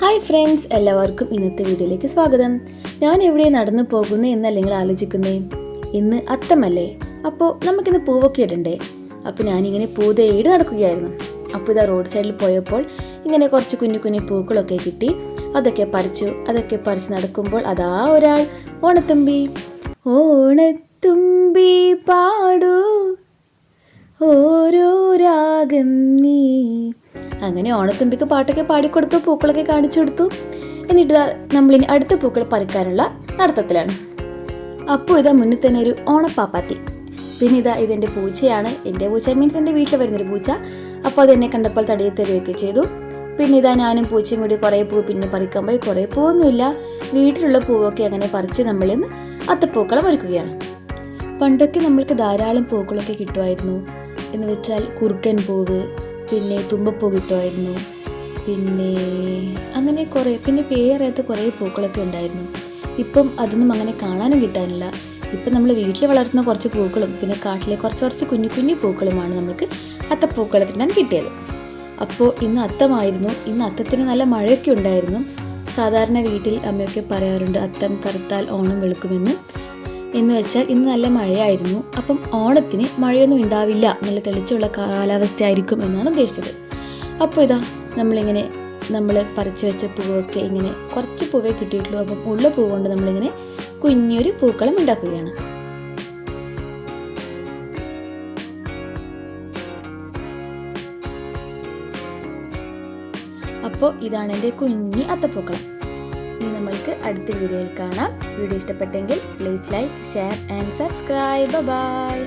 Hi friends, എല്ലാവർക്കും ഇന്നത്തെ വീഡിയോയിലേക്ക് സ്വാഗതം. ഞാൻ എവിടെ നടന്നു പോകുന്നു എന്നല്ല നിങ്ങൾ ആലോചിക്കുന്നേ. ഇന്ന് അത്തമല്ലേ, അപ്പോൾ നമുക്കിന്ന് പൂവൊക്കെ ഇടണ്ടേ. അപ്പോൾ ഞാനിങ്ങനെ പൂതേട് നടക്കുകയായിരുന്നു. അപ്പോൾ ഇതാ റോഡ് സൈഡിൽ പോയപ്പോൾ ഇങ്ങനെ കുറച്ച് കുഞ്ഞു കുഞ്ഞു പൂക്കളൊക്കെ കിട്ടി. അതൊക്കെ പറിച്ച് നടക്കുമ്പോൾ അതാ ഒരാൾ ഓണത്തുമ്പി ഓണത്തുമ്പി പാടൂ ഓരോ രാഗം നീ. അങ്ങനെ ഓണത്തുമ്പിക്ക് പാട്ടൊക്കെ പാടിക്കൊടുത്തു, പൂക്കളൊക്കെ കാണിച്ചു കൊടുത്തു. എന്നിട്ട് നമ്മളിനി അടുത്ത പൂക്കൾ പറിക്കാനുള്ള നടത്തത്തിലാണ്. അപ്പോൾ ഇതാ മുന്നിൽ തന്നെ ഒരു ഓണപ്പാപ്പാത്തി. പിന്നെ ഇതെൻ്റെ പൂച്ചയാണ്. എൻ്റെ പൂച്ച മീൻസ് എൻ്റെ വീട്ടിൽ വരുന്നൊരു പൂച്ച. അപ്പോൾ അതെന്നെ കണ്ടപ്പോൾ തടിയെ തരുകയൊക്കെ ചെയ്തു. പിന്നെ ഞാനും പൂച്ചയും കൂടി കുറേ പൂ പിന്നെ പറിക്കാൻ പോയി. കുറേ പൂവൊന്നുമില്ല, വീട്ടിലുള്ള പൂവൊക്കെ അങ്ങനെ പറിച്ച് നമ്മളിന്ന് അത്തപ്പൂക്കളം ഒരുക്കുകയാണ്. പണ്ടൊക്കെ നമ്മൾക്ക് ധാരാളം പൂക്കളൊക്കെ കിട്ടുമായിരുന്നു. എന്ന് വെച്ചാൽ കുറുക്കൻ പൂവ്, പിന്നെ തുമ്പപ്പൂ കിട്ടുമായിരുന്നു, പിന്നെ അങ്ങനെ പിന്നെ പേരറിയാത്ത കുറേ പൂക്കളൊക്കെ ഉണ്ടായിരുന്നു. ഇപ്പം അതൊന്നും അങ്ങനെ കാണാനും കിട്ടാനില്ല. ഇപ്പം നമ്മൾ വീട്ടിൽ വളർത്തുന്ന കുറച്ച് പൂക്കളും പിന്നെ കാട്ടിലെ കുറച്ച് കുഞ്ഞു കുഞ്ഞു പൂക്കളുമാണ് നമുക്ക് അത്തപ്പൂക്കളത്തിനാണ് കിട്ടിയത്. അപ്പോൾ ഇന്ന് അത്തമായിരുന്നു. ഇന്ന് അത്തത്തിന് നല്ല മഴയൊക്കെ ഉണ്ടായിരുന്നു. സാധാരണ വീട്ടിൽ അമ്മയൊക്കെ പറയാറുണ്ട് അത്തം കറുത്താൽ ഓണം വെളുക്കുമെന്ന്. എന്ന് വെച്ചാൽ ഇന്ന് നല്ല മഴയായിരുന്നു. അപ്പം ഓണത്തിന് മഴയൊന്നും ഉണ്ടാവില്ല, നല്ല തെളിച്ചുള്ള കാലാവസ്ഥ ആയിരിക്കും എന്നാണ് ഉദ്ദേശിച്ചത്. അപ്പോൾ നമ്മൾ പറിച്ചു വെച്ച പൂവൊക്കെ ഇങ്ങനെ കുറച്ച് പൂവേ കിട്ടിയിട്ടുള്ളൂ. അപ്പം ഉള്ള പൂ കൊണ്ട് നമ്മളിങ്ങനെ കുഞ്ഞൊരു പൂക്കളം ഉണ്ടാക്കുകയാണ്. അപ്പോൾ ഇതാണ് എൻ്റെ കുഞ്ഞി അത്തപ്പൂക്കളം. ഇനി നമ്മൾക്ക് അടുത്ത വീഡിയോയിൽ കാണാം. വീഡിയോ ഇഷ്ടപ്പെട്ടെങ്കിൽ please like, share and subscribe. By.